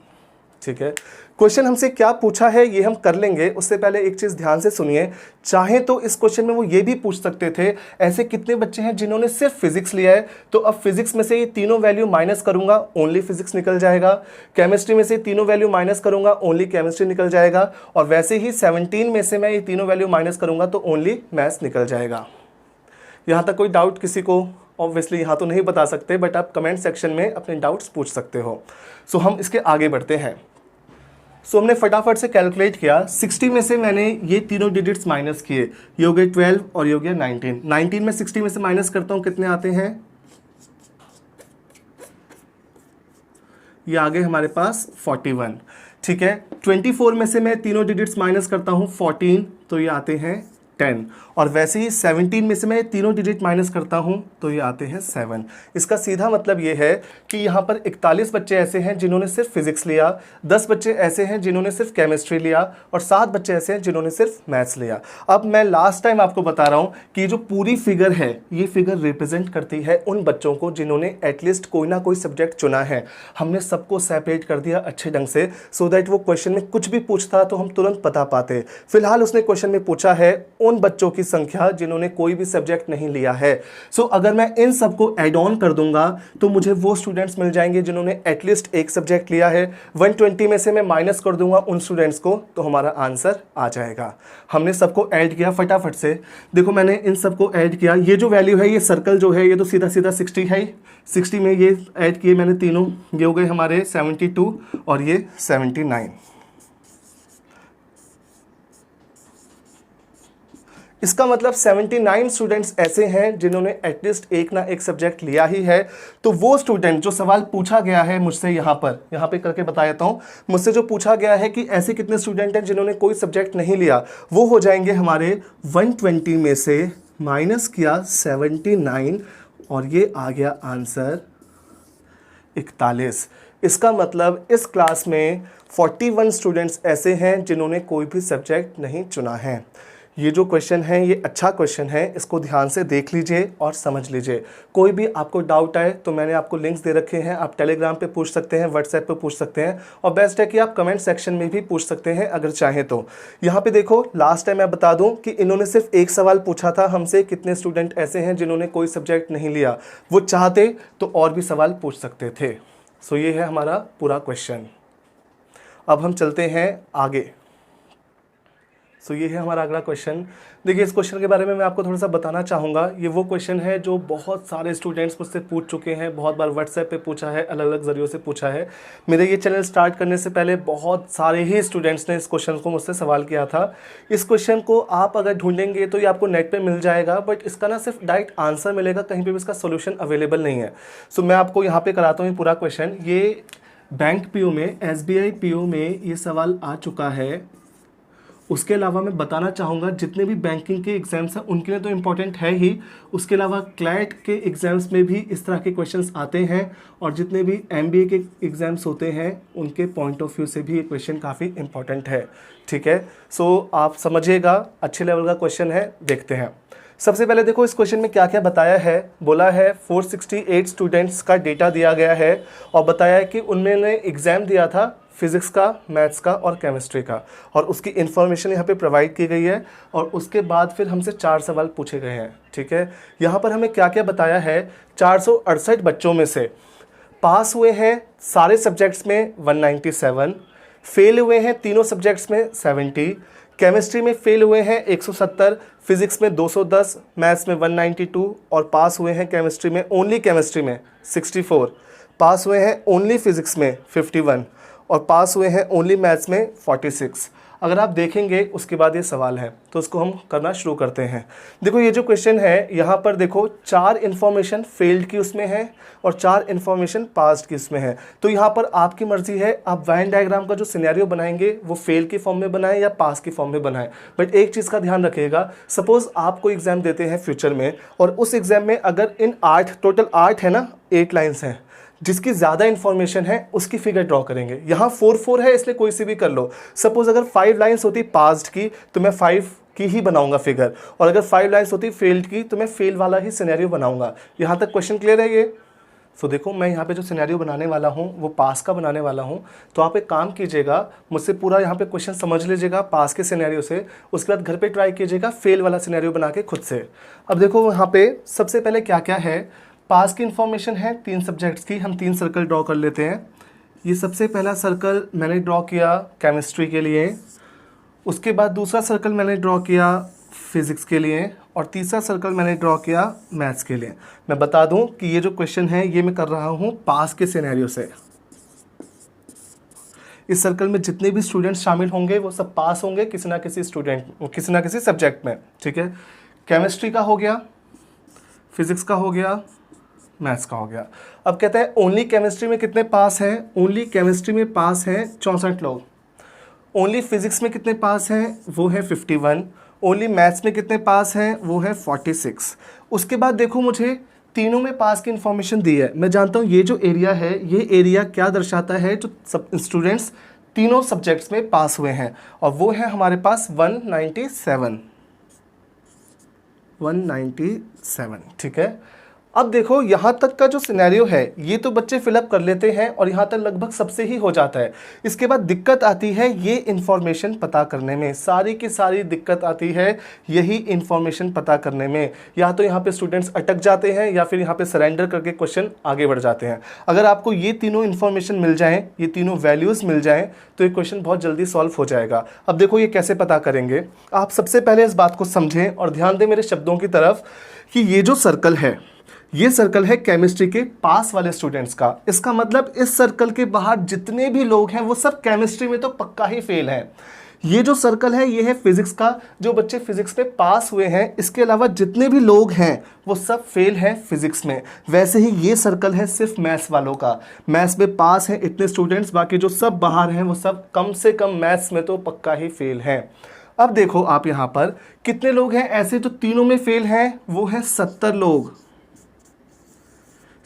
ठीक है, क्वेश्चन हमसे क्या पूछा है ये हम कर लेंगे। उससे पहले एक चीज़ ध्यान से सुनिए, चाहे तो इस क्वेश्चन में वो ये भी पूछ सकते थे, ऐसे कितने बच्चे हैं जिन्होंने सिर्फ फिजिक्स लिया है, तो अब फिजिक्स में से ये तीनों वैल्यू माइनस करूंगा, ओनली फिजिक्स निकल जाएगा। केमिस्ट्री में से तीनों वैल्यू माइनस करूंगा, ओनली केमिस्ट्री निकल जाएगा। और वैसे ही 17 में से मैं ये तीनों वैल्यू माइनस करूंगा तो ओनली मैथ्स निकल जाएगा। यहाँ तक कोई डाउट किसी को? ऑब्वियसली यहाँ तो नहीं बता सकते, बट आप कमेंट सेक्शन में अपने डाउट्स पूछ सकते हो। सो हम इसके आगे बढ़ते हैं। हमने फटाफट से कैलकुलेट किया, 60 में से मैंने ये तीनों डिजिट्स माइनस किए, ये हो गए 12 और ये हो गया 19। 19 में 60 में से माइनस करता हूं, कितने आते हैं? ये आ गए हमारे पास 41। ठीक है, 24 में से मैं तीनों डिजिट्स माइनस करता हूं 14, तो ये आते हैं 10। और वैसे ही 17 में से मैं तीनों डिजिट माइनस करता हूं तो ये आते हैं 7। इसका सीधा मतलब ये है कि यहाँ पर 41 बच्चे ऐसे हैं जिन्होंने सिर्फ फिजिक्स लिया, 10 बच्चे ऐसे हैं जिन्होंने सिर्फ केमिस्ट्री लिया और 7 बच्चे ऐसे हैं जिन्होंने सिर्फ मैथ्स लिया। अब मैं लास्ट टाइम आपको बता रहा हूँ कि जो पूरी फिगर है, ये फिगर रिप्रेजेंट करती है उन बच्चों को जिन्होंने एटलीस्ट कोई ना कोई सब्जेक्ट चुना है। हमने सबको सेपरेट कर दिया अच्छे ढंग से, सो दैट वो क्वेश्चन में कुछ भी पूछता तो हम तुरंत बता पाते। फिलहाल उसने क्वेश्चन में पूछा है उन बच्चों की संख्या जिन्होंने कोई भी सब्जेक्ट नहीं लिया है। सो अगर मैं इन सबको ऐड ऑन कर दूंगा तो मुझे वो स्टूडेंट्स मिल जाएंगे जिन्होंने एटलीस्ट एक सब्जेक्ट लिया है। 120 में से मैं माइनस कर दूंगा उन स्टूडेंट्स को, तो हमारा आंसर आ जाएगा। हमने सबको ऐड किया फटाफट से। देखो मैंने इन सबको ऐड किया, ये जो वैल्यू है, ये सर्कल जो है, ये तो सीधा सीधा 60 है। 60 में ये ऐड किए मैंने तीनों, ये हो गए हमारे 72 और ये 79। इसका मतलब 79 स्टूडेंट्स ऐसे हैं जिन्होंने एटलीस्ट एक ना एक सब्जेक्ट लिया ही है। तो वो स्टूडेंट जो सवाल पूछा गया है मुझसे, यहाँ पे करके बता देता हूँ, मुझसे जो पूछा गया है कि ऐसे कितने स्टूडेंट हैं जिन्होंने कोई सब्जेक्ट नहीं लिया, वो हो जाएंगे हमारे 120 में से माइनस किया 79 और ये आ गया आंसर 41। इसका मतलब इस क्लास में 41 स्टूडेंट्स ऐसे हैं जिन्होंने कोई भी सब्जेक्ट नहीं चुना है। ये जो क्वेश्चन है ये अच्छा क्वेश्चन है, इसको ध्यान से देख लीजिए और समझ लीजिए। कोई भी आपको डाउट आए तो मैंने आपको लिंक्स दे रखे हैं, आप टेलीग्राम पे पूछ सकते हैं, व्हाट्सएप पे पूछ सकते हैं, और बेस्ट है कि आप कमेंट सेक्शन में भी पूछ सकते हैं अगर चाहें तो। यहाँ पे देखो, लास्ट टाइम मैं बता दूं कि इन्होंने सिर्फ एक सवाल पूछा था हमसे, कितने स्टूडेंट ऐसे हैं जिन्होंने कोई सब्जेक्ट नहीं लिया। वो चाहते तो और भी सवाल पूछ सकते थे। सो ये है हमारा पूरा क्वेश्चन। अब हम चलते हैं आगे। सो ये है हमारा अगला क्वेश्चन। देखिए इस क्वेश्चन के बारे में मैं आपको थोड़ा सा बताना चाहूँगा। ये वो क्वेश्चन है जो बहुत सारे स्टूडेंट्स मुझसे पूछ चुके हैं, बहुत बार व्हाट्सएप पे पूछा है, अलग अलग ज़रियों से पूछा है। मेरे ये चैनल स्टार्ट करने से पहले बहुत सारे ही स्टूडेंट्स ने इस क्वेश्चन को मुझसे सवाल किया था। इस क्वेश्चन को आप अगर ढूंढेंगे तो ये आपको नेट पर मिल जाएगा, बट इसका ना सिर्फ डायरेक्ट आंसर मिलेगा, कहीं पर भी इसका सोल्यूशन अवेलेबल नहीं है। सो मैं आपको यहाँ पर कराता हूँ पूरा क्वेश्चन। ये बैंक PO में, SBI PO में ये सवाल आ चुका है। उसके अलावा मैं बताना चाहूँगा जितने भी बैंकिंग के एग्ज़ाम्स हैं उनके लिए तो इम्पोर्टेंट है ही, उसके अलावा क्लैट के एग्ज़ाम्स में भी इस तरह के क्वेश्चंस आते हैं, और जितने भी MBA के एग्ज़ाम्स होते हैं उनके पॉइंट ऑफ व्यू से भी ये क्वेश्चन काफ़ी इम्पोर्टेंट है। ठीक है, सो आप समझिएगा, अच्छे लेवल का क्वेश्चन है, देखते हैं। सबसे पहले देखो इस क्वेश्चन में क्या क्या बताया है। बोला है 468 स्टूडेंट्स का डेटा दिया गया है और बताया है कि उन्होंने एग्ज़ाम दिया था फिज़िक्स का, मैथ्स का और केमिस्ट्री का, और उसकी इन्फॉर्मेशन यहाँ पे प्रोवाइड की गई है। और उसके बाद फिर हमसे 4 सवाल पूछे गए हैं। ठीक है, यहाँ पर हमें क्या क्या बताया है। 468 बच्चों में से पास हुए हैं सारे सब्जेक्ट्स में 197, फेल हुए हैं तीनों सब्जेक्ट्स में 70, केमिस्ट्री में फेल हुए हैं 170, फिजिक्स में 210, मैथ्स में 192 और पास हुए हैं केमिस्ट्री में, ओनली केमिस्ट्री में 64, पास हुए हैं ओनली फिजिक्स में 51 और पास हुए हैं ओनली मैथ्स में 46। अगर आप देखेंगे उसके बाद ये सवाल है तो उसको हम करना शुरू करते हैं। देखो ये जो क्वेश्चन है यहाँ पर देखो 4 इन्फॉर्मेशन फेल्ड की उसमें है और 4 इन्फॉर्मेशन पास्ट की उसमें है। तो यहाँ पर आपकी मर्जी है, आप वेन डायग्राम का जो सिनेरियो बनाएंगे वो फेल की फॉर्म में बनाएं या पास की फॉर्म में बनाएं। बट एक चीज़ का ध्यान रखिएगा, सपोज आप कोई एग्जाम देते हैं फ्यूचर में और उस एग्जाम में अगर इन 8 टोटल 8 है ना, 8 लाइन्स हैं, जिसकी ज़्यादा इन्फॉर्मेशन है उसकी फिगर ड्रॉ करेंगे। यहाँ 4 है इसलिए कोई सी भी कर लो। सपोज अगर 5 लाइन्स होती पास्ट की तो मैं 5 की ही बनाऊंगा फिगर, और अगर 5 लाइन्स होती फेल्ड की तो मैं फेल वाला ही सिनेरियो बनाऊंगा। यहाँ तक क्वेश्चन क्लियर है ये। तो देखो मैं यहाँ पे जो सिनेरियो बनाने वाला हूँ वो पास का बनाने वाला हूँ। तो आप एक काम कीजिएगा, मुझसे पूरा यहाँ पे क्वेश्चन समझ लीजिएगा पास के सिनेरियो से, उसके बाद घर पे ट्राई कीजिएगा फेल वाला सिनेरियो बना के खुद से। अब देखो यहाँ पे सबसे पहले क्या क्या है। पास की इन्फॉर्मेशन है 3 सब्जेक्ट्स की, हम 3 सर्कल ड्रॉ कर लेते हैं। ये सबसे पहला सर्कल मैंने ड्रॉ किया केमिस्ट्री के लिए, उसके बाद दूसरा सर्कल मैंने ड्रॉ किया फिज़िक्स के लिए और तीसरा सर्कल मैंने ड्रॉ किया मैथ्स के लिए। मैं बता दूं कि ये जो क्वेश्चन है ये मैं कर रहा हूँ पास के सिनेरियो से। इस सर्कल में जितने भी स्टूडेंट्स शामिल होंगे वो सब पास होंगे किसी ना किसी सब्जेक्ट में। ठीक है, केमिस्ट्री का हो गया, फिज़िक्स का हो गया, मैथ्स का हो गया। अब कहते हैं ओनली केमिस्ट्री में कितने पास हैं। ओनली केमिस्ट्री में पास हैं 64 लोग। ओनली फिजिक्स में कितने पास हैं, वो है 51। ओनली मैथ्स में कितने पास हैं, वो है 46। उसके बाद देखो मुझे तीनों में पास की इन्फॉर्मेशन दी है। मैं जानता हूँ ये जो एरिया है ये एरिया क्या दर्शाता है, जो सब स्टूडेंट्स तीनों सब्जेक्ट्स में पास हुए हैं, और वो है हमारे पास 197। ठीक है, अब देखो यहाँ तक का जो सिनेरियो है ये तो बच्चे फिलअप कर लेते हैं और यहाँ तक लगभग सबसे ही हो जाता है। इसके बाद दिक्कत आती है ये इन्फॉर्मेशन पता करने में, सारी की सारी दिक्कत आती है यही इन्फॉर्मेशन पता करने में। या तो यहाँ पे स्टूडेंट्स अटक जाते हैं या फिर यहाँ पे सरेंडर करके क्वेश्चन आगे बढ़ जाते हैं। अगर आपको ये तीनों इन्फॉर्मेशन मिल जाएँ, ये तीनों वैल्यूज़ मिल जाएँ तो ये क्वेश्चन बहुत जल्दी सॉल्व हो जाएगा। अब देखो ये कैसे पता करेंगे। आप सबसे पहले इस बात को समझें और ध्यान दें मेरे शब्दों की तरफ कि ये जो सर्कल है ये सर्कल है केमिस्ट्री के पास वाले स्टूडेंट्स का। इसका मतलब इस सर्कल के बाहर जितने भी लोग हैं वो सब केमिस्ट्री में तो पक्का ही फेल हैं। ये जो सर्कल है ये है फिजिक्स का, जो बच्चे फिजिक्स में पास हुए हैं इसके अलावा जितने भी लोग हैं वो सब फेल हैं फिजिक्स में। वैसे ही ये सर्कल है सिर्फ मैथ्स वालों का, मैथ्स में पास हैं इतने स्टूडेंट्स, बाकी जो सब बाहर हैं वो सब कम से कम मैथ्स में तो पक्का ही फेल हैं। अब देखो आप यहाँ पर कितने लोग हैं ऐसे जो तीनों में फेल हैं, वो है 70 लोग।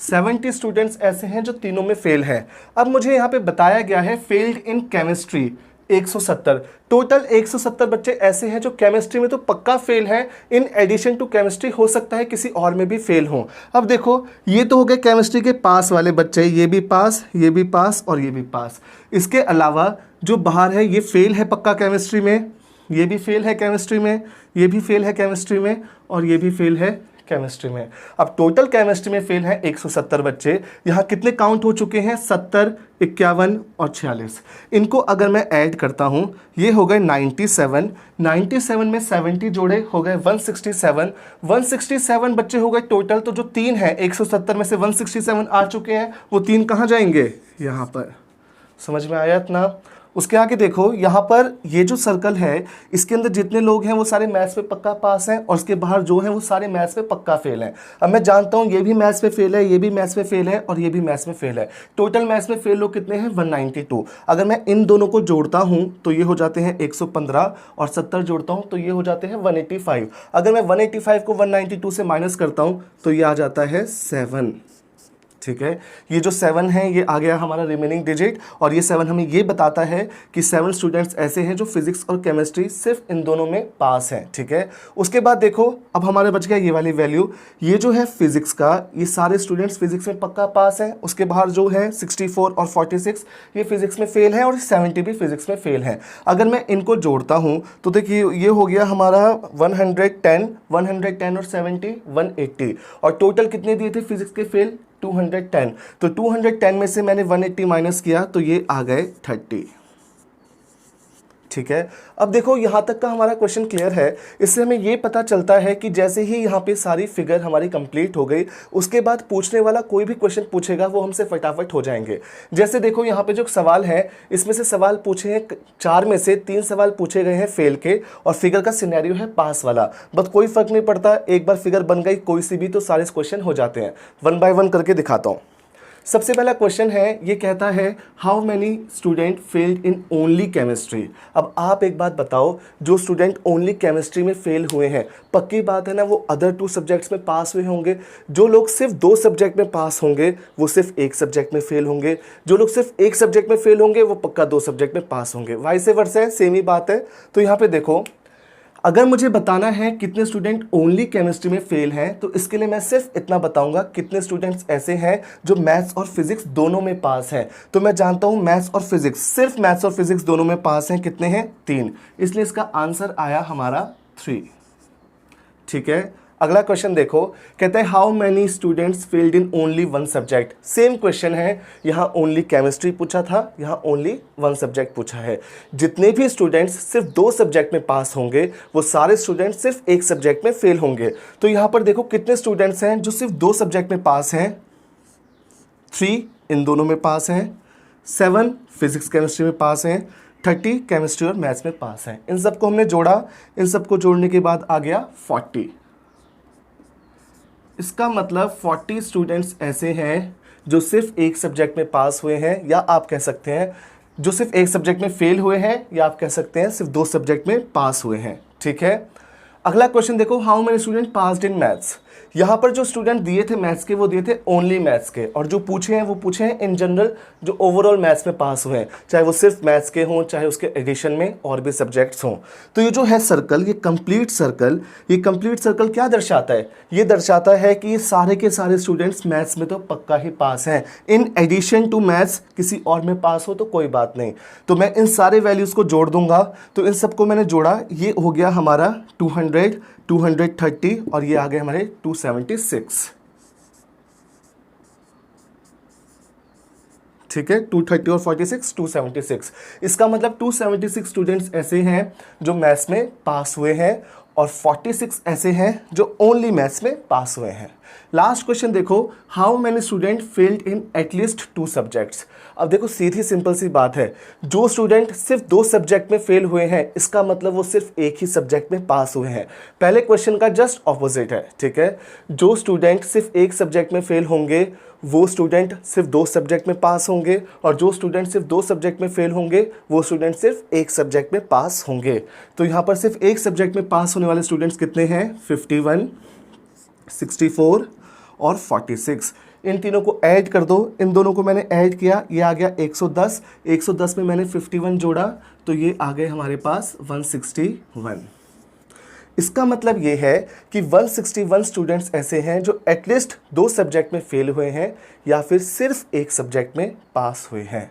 70 स्टूडेंट्स ऐसे हैं जो तीनों में फेल हैं। अब मुझे यहाँ पे बताया गया है फेल्ड इन केमिस्ट्री 170। टोटल 170 बच्चे ऐसे हैं जो केमिस्ट्री में तो पक्का फेल हैं। इन एडिशन टू केमिस्ट्री हो सकता है किसी और में भी फेल हों। अब देखो ये तो हो गए केमिस्ट्री के पास वाले बच्चे, ये भी पास, ये भी पास और ये भी पास। इसके अलावा जो बाहर है ये फेल है पक्का केमिस्ट्री में, ये भी फेल है केमिस्ट्री में, ये भी फेल है केमिस्ट्री में और ये भी फेल है केमिस्ट्री में। अब टोटल केमिस्ट्री में फेल हैं 170 बच्चे। यहाँ कितने काउंट हो चुके हैं, 70, 51 और 46। इनको अगर मैं ऐड करता हूँ ये हो गए 97। 97 में 70 जोड़े हो गए 167। 167 बच्चे हो गए टोटल। तो जो 3 हैं 170 में से 167 आ चुके हैं, वो 3 कहाँ जाएंगे, यहाँ पर। समझ में आया इतना। उसके आगे देखो यहाँ पर ये जो सर्कल है इसके अंदर जितने लोग हैं वो सारे मैथ्स में पक्का पास हैं और उसके बाहर जो हैं वो सारे मैथ्स में पक्का फेल हैं। अब मैं जानता हूँ ये भी मैथ्स में फेल है, ये भी मैथ्स में फेल है और ये भी मैथ्स में फेल है। टोटल मैथ्स में फेल लोग कितने हैं, 192। अगर मैं इन दोनों को जोड़ता हूँ तो ये हो जाते हैं 115 और 70 जोड़ता हूँ तो ये हो जाते हैं 185। अगर मैं 185 को 192 से माइनस करता हूँ तो ये आ जाता है 7। ठीक है। ये जो 7 है ये आ गया हमारा रिमेनिंग डिजिट, और ये 7 हमें ये बताता है कि 7 स्टूडेंट्स ऐसे हैं जो फिजिक्स और केमिस्ट्री सिर्फ इन दोनों में पास हैं, ठीक है। उसके बाद देखो अब हमारे बच गया ये वाली वैल्यू, ये जो है फिजिक्स का, ये सारे स्टूडेंट्स फिजिक्स में पक्का पास हैं। उसके बाहर जो है 64 और 46 ये फिजिक्स में फेल है, और 70 भी फिजिक्स में फेल है। अगर मैं इनको जोड़ता हूँ तो देखिए ये हो गया हमारा 110 और 70 180, और टोटल कितने दिए थे फिजिक्स के फेल 210। तो 210 में से मैंने 180 माइनस किया तो ये आ गए 30, ठीक है। अब देखो यहाँ तक का हमारा क्वेश्चन क्लियर है। इससे हमें ये पता चलता है कि जैसे ही यहाँ पे सारी फिगर हमारी कंप्लीट हो गई, उसके बाद पूछने वाला कोई भी क्वेश्चन पूछेगा वो हमसे फटाफट हो जाएंगे। जैसे देखो यहाँ पे जो सवाल है, इसमें से सवाल पूछे हैं 4 में से 3 सवाल पूछे गए हैं फेल के, और फिगर का सिनेरियो है पास वाला। बट कोई फर्क नहीं पड़ता, एक बार फिगर बन गई कोई सी भी तो सारे क्वेश्चन हो जाते हैं। 1 बाय 1 करके दिखाता हूँ। सबसे पहला क्वेश्चन है, ये कहता है how many student failed in only chemistry. अब आप एक बात बताओ, जो स्टूडेंट ओनली केमिस्ट्री में फेल हुए हैं, पक्की बात है ना वो अदर 2 सब्जेक्ट्स में पास हुए होंगे। जो लोग सिर्फ 2 सब्जेक्ट में पास होंगे वो सिर्फ 1 सब्जेक्ट में फेल होंगे, जो लोग सिर्फ 1 सब्जेक्ट में फेल होंगे वो पक्का 2 सब्जेक्ट में पास होंगे। वाइस वर्सा है, सेम ही बात है। तो यहाँ पे देखो, अगर मुझे बताना है कितने स्टूडेंट ओनली केमिस्ट्री में फेल हैं, तो इसके लिए मैं सिर्फ इतना बताऊंगा कितने स्टूडेंट्स ऐसे हैं जो मैथ्स और फिजिक्स दोनों में पास हैं। तो मैं जानता हूं मैथ्स और फिजिक्स, सिर्फ मैथ्स और फिजिक्स दोनों में पास हैं, कितने हैं 3, इसलिए इसका आंसर आया हमारा 3, ठीक है। अगला क्वेश्चन देखो, कहता है how many students failed in only 1 subject. Same question है, यहाँ ओनली केमिस्ट्री पूछा था, यहाँ ओनली 1 सब्जेक्ट पूछा है। जितने भी स्टूडेंट्स सिर्फ 2 सब्जेक्ट में पास होंगे वो सारे स्टूडेंट्स सिर्फ 1 सब्जेक्ट में फेल होंगे। तो यहाँ पर देखो कितने स्टूडेंट्स हैं जो सिर्फ 2 सब्जेक्ट में पास हैं, 3 इन दोनों में पास हैं, 7 फिजिक्स केमिस्ट्री में पास हैं, 30 केमिस्ट्री और मैथ्स में पास हैं। इन सबको हमने जोड़ा, इन सबको जोड़ने के बाद आ गया 40। इसका मतलब 40 स्टूडेंट्स ऐसे हैं जो सिर्फ 1 सब्जेक्ट में पास हुए हैं, या आप कह सकते हैं जो सिर्फ 1 सब्जेक्ट में फेल हुए हैं, या आप कह सकते हैं सिर्फ 2 सब्जेक्ट में पास हुए हैं, ठीक है। अगला क्वेश्चन देखो, how many student passed in maths. यहाँ पर जो स्टूडेंट दिए थे मैथ्स के वो दिए थे ओनली मैथ्स के, और जो पूछे हैं वो पूछे हैं इन जनरल जो ओवरऑल मैथ्स में पास हुए हैं, चाहे वो सिर्फ मैथ्स के हों चाहे उसके एडिशन में और भी सब्जेक्ट्स हों। तो ये जो है सर्कल, ये कंप्लीट सर्कल क्या दर्शाता है? ये दर्शाता है कि ये सारे के सारे स्टूडेंट्स मैथ्स में तो पक्का ही पास हैं। इन एडिशन टू मैथ्स किसी और में पास हो तो कोई बात नहीं। तो मैं इन सारे वैल्यूज़ को जोड़ दूंगा, तो इन सबको मैंने जोड़ा, ये हो गया हमारा 200, 230 और ये आ गए हमारे 276, ठीक है। 230 और 46 276। इसका मतलब 276 स्टूडेंट्स ऐसे हैं जो मैथ्स में पास हुए हैं, और 46 ऐसे हैं जो ओनली मैथ्स में पास हुए हैं। लास्ट क्वेश्चन देखो, how many student failed in at least 2 subjects. अब देखो सीधी सिंपल सी बात है, जो स्टूडेंट सिर्फ 2 सब्जेक्ट में फेल हुए हैं इसका मतलब वो सिर्फ 1 ही सब्जेक्ट में पास हुए हैं। पहले क्वेश्चन का जस्ट ऑपोजिट है, ठीक है। जो स्टूडेंट सिर्फ 1 सब्जेक्ट में फेल होंगे वो स्टूडेंट सिर्फ 2 सब्जेक्ट में पास होंगे, और जो स्टूडेंट सिर्फ 2 सब्जेक्ट में फेल होंगे वो स्टूडेंट सिर्फ 1 सब्जेक्ट में पास होंगे। तो यहाँ पर सिर्फ 1 सब्जेक्ट में पास होने वाले स्टूडेंट्स कितने हैं? 51, 64 और 46। इन तीनों को ऐड कर दो, इन दोनों को मैंने ऐड किया, ये आ गया 110। 110 में मैंने 51 जोड़ा तो ये आ गए हमारे पास 161। इसका मतलब ये है कि 161 स्टूडेंट्स ऐसे हैं जो एटलीस्ट 2 सब्जेक्ट में फेल हुए हैं या फिर सिर्फ 1 सब्जेक्ट में पास हुए हैं।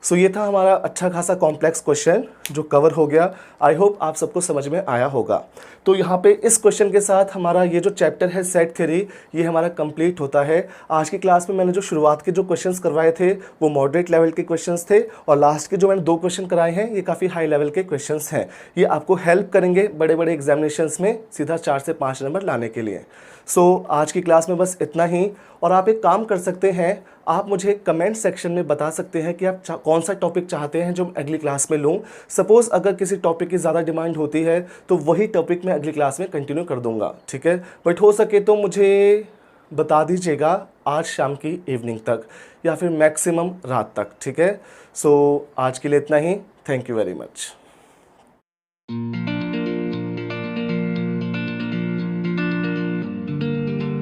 सो ये था हमारा अच्छा खासा कॉम्प्लेक्स क्वेश्चन जो कवर हो गया। आई होप आप सबको समझ में आया होगा। तो यहाँ पे इस क्वेश्चन के साथ हमारा ये जो चैप्टर है सेट थ्योरी ये हमारा कंप्लीट होता है। आज की क्लास में मैंने जो शुरुआत के जो क्वेश्चंस करवाए थे वो मॉडरेट लेवल के क्वेश्चंस थे, और लास्ट के जो मैंने 2 क्वेश्चन कराए हैं ये काफ़ी हाई लेवल के क्वेश्चंस हैं। ये आपको हेल्प करेंगे बड़े बड़े एग्जामिनेशंस में सीधा 4 से 5 नंबर लाने के लिए। सो आज की क्लास में बस इतना ही। और आप एक काम कर सकते हैं, आप मुझे कमेंट सेक्शन में बता सकते हैं कि आप कौन सा टॉपिक चाहते हैं जो मैं अगली क्लास में लूँ। सपोज़ अगर किसी टॉपिक की ज़्यादा डिमांड होती है तो वही टॉपिक मैं अगली क्लास में कंटिन्यू कर दूँगा, ठीक है। बट हो सके तो मुझे बता दीजिएगा आज शाम की इवनिंग तक या फिर मैक्सिमम रात तक, ठीक है। सो आज के लिए इतना ही। Thank you very much.